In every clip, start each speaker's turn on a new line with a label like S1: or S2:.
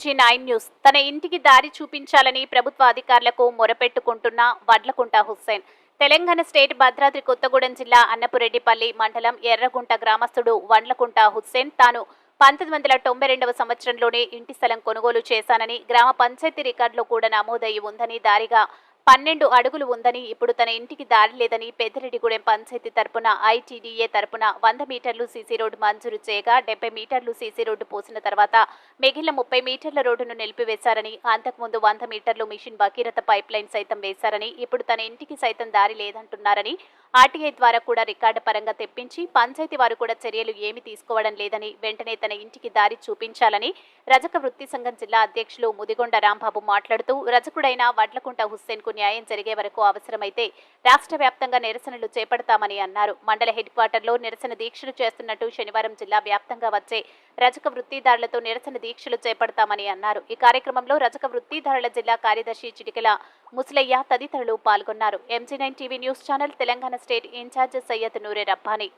S1: MG9 news తన ఇంటికి దారి చూపించాలని ప్రభుత్వ అధికారులకు మొరపెట్టుకుంటున్న వడ్లకుంట హుస్సేన్. తెలంగాణ స్టేట్ భద్రాద్రి కొత్తగూడెం జిల్లా అన్నపురెడ్డిపల్లి మండలం ఎర్రగుంట గ్రామస్తుడు వడ్లకుంట హుస్సేన్ తాను 1992వ సంవత్సరంలోనే ఇంటి స్థలం కొనుగోలు చేశానని, గ్రామ పంచాయతీ రికార్డులో కూడా నమోదయ్యి ఉందని, దారిగా 12 అడుగులు ఉందని, ఇప్పుడు తన ఇంటికి దారి లేదని పెద్దిరెడ్డిగూడెం పంచాయతీ తరపున ITDA తరపున 100 మీటర్లు సీసీ రోడ్డు మంజూరు చేయగా 70 మీటర్లు సీసీ రోడ్డు పోసిన తర్వాత మిగిలిన 30 మీటర్ల రోడ్డును నిలిపివేశారని, అంతకుముందు 100 మీటర్లు మిషన్ భగీరథ పైప్ లైన్ సైతం వేశారని, ఇప్పుడు తన ఇంటికి సైతం దారి లేదంటున్నారని, RTI ద్వారా కూడా రికార్డు పరంగా తెప్పించి పంచాయతీ వారు కూడా చర్యలు ఏమీ తీసుకోవడం లేదని, వెంటనే తన ఇంటికి దారి చూపించాలని రజక వృత్తి సంఘం జిల్లా అధ్యక్షులు ముదిగొండ రాంబాబు మాట్లాడుతూ, రజకుడైన వడ్లకుంట హుస్సేన్ కు న్యాయం జరిగే వరకు అవసరమైతే రాష్ట్ర వ్యాప్తంగా నిరసనలు చేపడతామని అన్నారు. మండల హెడ్ క్వార్టర్లో నిరసన దీక్షలు చేస్తున్నట్టు శనివారం జిల్లా వ్యాప్తంగా వచ్చే రజక వృత్తిదారులతో నిరసన దీక్షలు చేపడతామని అన్నారు. ఈ కార్యక్రమంలో రజక వృత్తిదారుల జిల్లా కార్యదర్శి చిటికెల ముసలయ్య తదితరులు పాల్గొన్నారు. MG9 TV news channel Telangana state incharge Syed Noore Rabbani.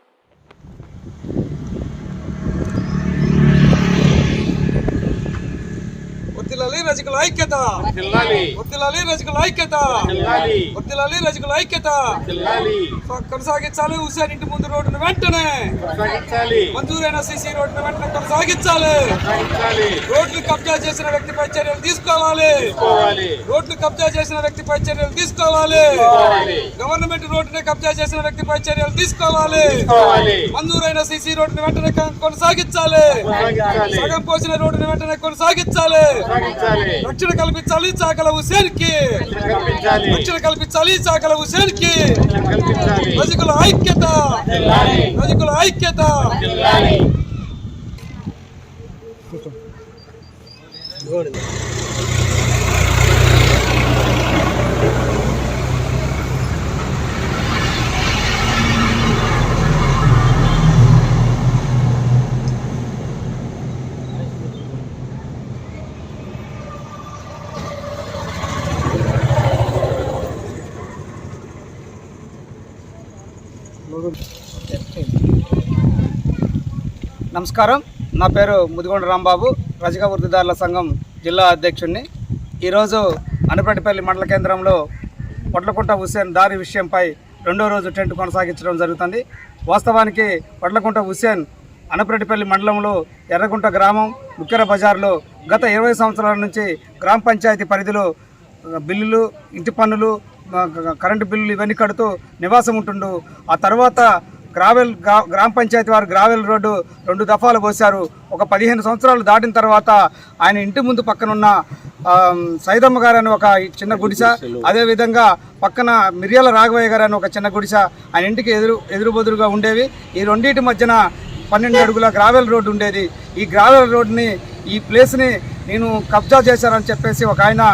S2: వర్ధిల్లాలి రజకుల ఐక్యత, వర్ధిల్లాలి రజకుల ఐక్యత, వర్ధిల్లాలి రజకుల ఐక్యత. కొనసాగించాలి హుస్సేన్ ఇంటి ముందు రోడ్డును వెంటనే మంజూరైన సీసీ రోడ్డును వెంటనే కొనసాగించాలి. రోడ్లు కబ్జా చేసిన వ్యక్తిపై చర్యలు తీసుకోవాలి. రోడ్లు కబ్జా చేసిన వ్యక్తిపై చర్యలు తీసుకోవాలి. గవర్నమెంట్ రోడ్డునే కబ్జా చేసిన వ్యక్తిపై చర్యలు తీసుకోవాలి. మంజూరైన సీసీ రోడ్డును వెంటనే కొనసాగించాలి. సగం పోసిన రోడ్డును వెంటనే కొనసాగించాలి. రక్షణ కల్పించాలి చాకల హుస్సేన్ కి, రక్షణ కల్పించాలి చాకల హుస్సేన్ కి. రజకుల ఐక్యత, రజకుల ఐక్యత.
S3: నమస్కారం, నా పేరు ముదిగొండ రాంబాబు, రజక వృత్తిదారుల సంఘం జిల్లా అధ్యక్షుడిని. ఈరోజు అన్నపురెడ్డిపల్లి మండల కేంద్రంలో వడ్లకుంట హుస్సేన్ దారి విషయంపై 2వ రోజు టెంట్ కొనసాగించడం జరుగుతుంది. వాస్తవానికి వడ్లకుంట హుస్సేన్ అన్నపురెడ్డిపల్లి మండలంలో ఎర్రగుంట గ్రామం ముక్కెర బజార్లో గత 20 సంవత్సరాల నుంచి గ్రామ పంచాయతీ పరిధిలో బిల్లులు, ఇంటి పన్నులు, కరెంటు బిల్లులు ఇవన్నీ కడుతూ నివాసం ఉంటుండు. ఆ తర్వాత గ్రామ పంచాయతీ వారు గ్రావెల్ రోడ్డు 2 దఫాలు పోశారు. ఒక 15 సంవత్సరాలు దాటిన తర్వాత ఆయన ఇంటి ముందు పక్కనున్న సైదమ్మ గారు అని ఒక చిన్న గుడిస, అదేవిధంగా పక్కన మిర్యాల రాఘవయ్య గారు అని ఒక చిన్న గుడిస ఆయన ఇంటికి ఎదురుబొదురుగా ఉండేవి. ఈ రెండింటి మధ్యన 12 అడుగుల గ్రావెల్ రోడ్డు ఉండేది. ఈ గ్రావెల్ రోడ్డుని, ఈ ప్లేస్ని నేను కబ్జా చేశారని చెప్పేసి ఒక ఆయన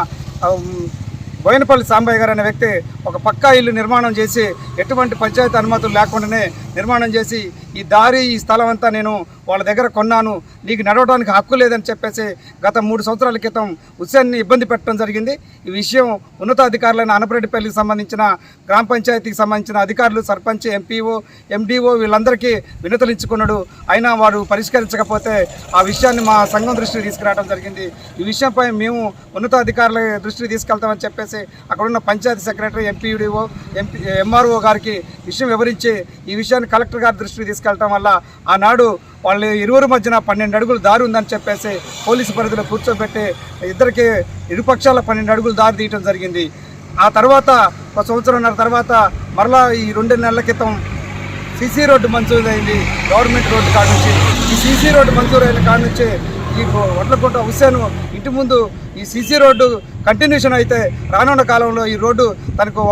S3: బోయినపల్లి సాంబయ్య గారు అనే వ్యక్తి ఒక పక్కా ఇల్లు నిర్మాణం చేసి ఎటువంటి పంచాయతీ అనుమతులు లేకుండానే నిర్మాణం చేసి ఈ దారి, ఈ స్థలం అంతా నేను వాళ్ళ దగ్గర కొన్నాను, నీకు నడవడానికి హక్కు లేదని చెప్పేసి గత 3 సంవత్సరాల క్రితం హుస్సేన్ని ఇబ్బంది పెట్టడం జరిగింది. ఈ విషయం ఉన్నతాధికారులైన అన్నపురెడ్డిపల్లికి సంబంధించిన గ్రామ పంచాయతీకి సంబంధించిన అధికారులు, సర్పంచ్, ఎంపీఓ, MDO వీళ్ళందరికీ వినతులించుకున్నాడు. అయినా వారు పరిష్కరించకపోతే ఆ విషయాన్ని మా సంఘం దృష్టికి తీసుకురావడం జరిగింది. ఈ విషయంపై మేము ఉన్నతాధికారుల దృష్టికి తీసుకెళ్తామని చెప్పేసి అక్కడున్న పంచాయతీ సెక్రటరీ, MPDO, MRO గారికి విషయం వివరించి ఈ విషయాన్ని కలెక్టర్ గారి దృష్టికి తీసుకెళ్లడం వల్ల ఆనాడు వాళ్ళు ఇరువురు మధ్యన 12 అడుగులు దారి ఉందని చెప్పేసి పోలీసు పరిధిలో కూర్చోబెట్టి ఇద్దరికి ఇరుపక్షాల 12 అడుగులు దారి తీయటం జరిగింది. ఆ తర్వాత 1 సంవత్సరంన్నర తర్వాత మరలా ఈ 2 నెలల క్రితం సీసీ రోడ్డు మంజూరైంది గవర్నమెంట్ రోడ్డు కాడ నుంచి. ఈ సీసీ రోడ్డు మంజూరైన కాడ నుంచి ఈ వడ్లకుంట హుస్సేన్ ఇంటి ముందు ఈ సీసీ రోడ్డు కంటిన్యూషన్ అయితే రానున్న కాలంలో ఈ రోడ్డు తనకు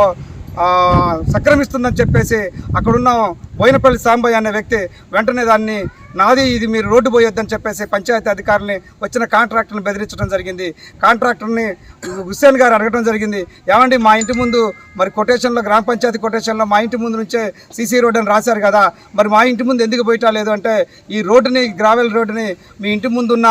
S3: సక్రమిస్తుందని చెప్పేసి అక్కడున్న బోయినపల్లి సాంబయ్య అనే వ్యక్తి వెంటనే దాన్ని నాది, ఇది మీరు రోడ్డు పోయొద్దని చెప్పేసి పంచాయతీ అధికారులని వచ్చిన కాంట్రాక్టర్ని బెదిరించడం జరిగింది. కాంట్రాక్టర్ని హుస్సేన్ గారు అడగడం జరిగింది, ఏమండి మా ఇంటి ముందు మరి కొటేషన్లో, గ్రామ పంచాయతీ కొటేషన్లో మా ఇంటి ముందు నుంచే సీసీ రోడ్ అని రాశారు కదా, మరి మా ఇంటి ముందు ఎందుకు పోయటం లేదు అంటే, ఈ రోడ్డుని, గ్రావెల్ రోడ్డుని మీ ఇంటి ముందున్న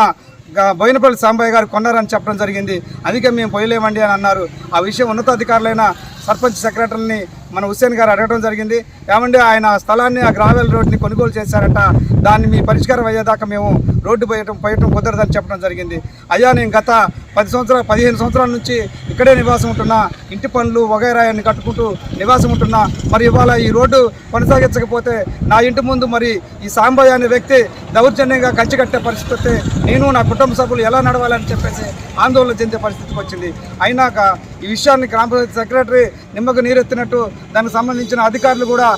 S3: బోయినపల్లి సాంబయ్య గారు కొన్నారని చెప్పడం జరిగింది. అందుకే మేము పోయలేమండి అని అన్నారు. ఆ విషయం ఉన్నతాధికారులైన సర్పంచ్ సెక్రటరీని మన హుస్సేన్ గారు అడగడం జరిగింది. ఏమంటే ఆయన స్థలాన్ని ఆ గ్రావెల్ రోడ్ని కొనుగోలు చేశారట, దాన్ని మీ పరిష్కారం అయ్యేదాకా మేము రోడ్డు పోయటం కుదరదని చెప్పడం జరిగింది. అయ్యా, నేను గత 15 సంవత్సరాల నుంచి ఇక్కడే నివాసం ఉంటున్నా, ఇంటి పనులు వగైరా అన్ని కట్టుకుంటూ నివాసం ఉంటున్నా. మరి ఇవాళ ఈ రోడ్డు కొనసాగించకపోతే నా ఇంటి ముందు మరి ఈ సాంబయ్య అనే వ్యక్తి దౌర్జన్యంగా కంచి కట్టే పరిస్థితి వస్తే నేను నా కుటుంబ సభ్యులు ఎలా నడవాలని చెప్పేసి ఆందోళన చెందే పరిస్థితికి వచ్చింది. అయినాక ఈ విషయాన్ని గ్రామ పంచాయతీ సెక్రటరీ నిమ్మకు నీరెత్తినట్టు దానికి సంబంధించిన అధికారులు కూడా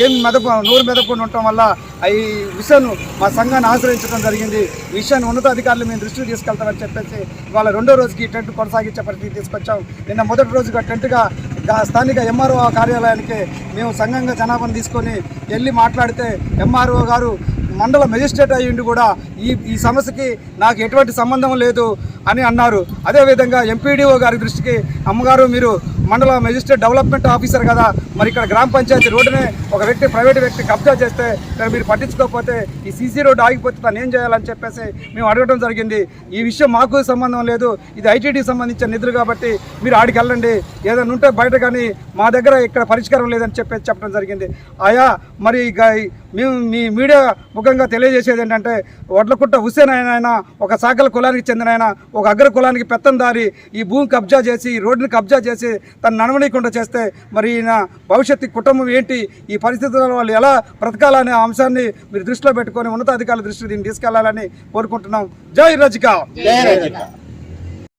S3: ఏం నోరు మెదపకుండా ఉండటం వల్ల ఈ విషయాన్ని మా సంఘాన్ని ఆశ్రయించడం జరిగింది. ఈ విషయాన్ని ఉన్నతాధికారులు మేము దృష్టికి తీసుకెళ్తామని చెప్పేసి ఇవాళ రెండో రోజుకి టెంట్ కొనసాగించే పరిస్థితి తీసుకొచ్చాం. నిన్న మొదటి రోజుగా టెంట్గా స్థానిక ఎంఆర్ఓ కార్యాలయానికి మేము సంఘంగా జనాభాను తీసుకొని వెళ్ళి మాట్లాడితే ఎంఆర్ఓ గారు మండల మెజిస్ట్రేట్ అయ్యిండి కూడా ఈ సమస్యకి నాకు ఎటువంటి సంబంధం లేదు అని అన్నారు. అదేవిధంగా ఎంపీడీఓ గారి దృష్టికి, అమ్మగారు మీరు మండల మెజిస్ట్రేట్ డెవలప్మెంట్ ఆఫీసర్ కదా, మరి ఇక్కడ గ్రామ పంచాయతీ రోడ్డునే ఒక ప్రైవేట్ వ్యక్తి కబ్జా చేస్తే మీరు పట్టించుకోకపోతే ఈ సీసీ రోడ్డు ఆగిపోతే తను ఏం చేయాలని చెప్పేసి మేము అడగడం జరిగింది. ఈ విషయం మాకు సంబంధం లేదు, ఇది ఐటీడీకి సంబంధించిన నిధులు కాబట్టి మీరు ఆడికి వెళ్ళండి, ఏదైనా ఉంటే బయట కానీ మా దగ్గర ఇక్కడ పరిష్కారం లేదని చెప్పేసి చెప్పడం జరిగింది. ఆయా మరి మేము మీ మీడియా ముఖంగా తెలియజేసేది ఏంటంటే, వడ్లకుంట హుస్సేన్ ఆయన ఒక సాకల కులానికి చెందిన ఆయన, ఒక అగ్ర కులానికి పెత్తందారి ఈ భూమి కబ్జా చేసి ఈ రోడ్డుని కబ్జా చేసి తను నడవనీయకుండా చేస్తే మరి ఈయన భవిష్యత్తు కుటుంబం ఏంటి, ఈ పరిస్థితుల్లో వాళ్ళు ఎలా బ్రతకాలనే అంశాన్ని మీరు దృష్టిలో పెట్టుకొని ఉన్నతాధికారుల దృష్టికి దీన్ని తీసుకెళ్లాలని కోరుకుంటున్నాం. జై రజిక.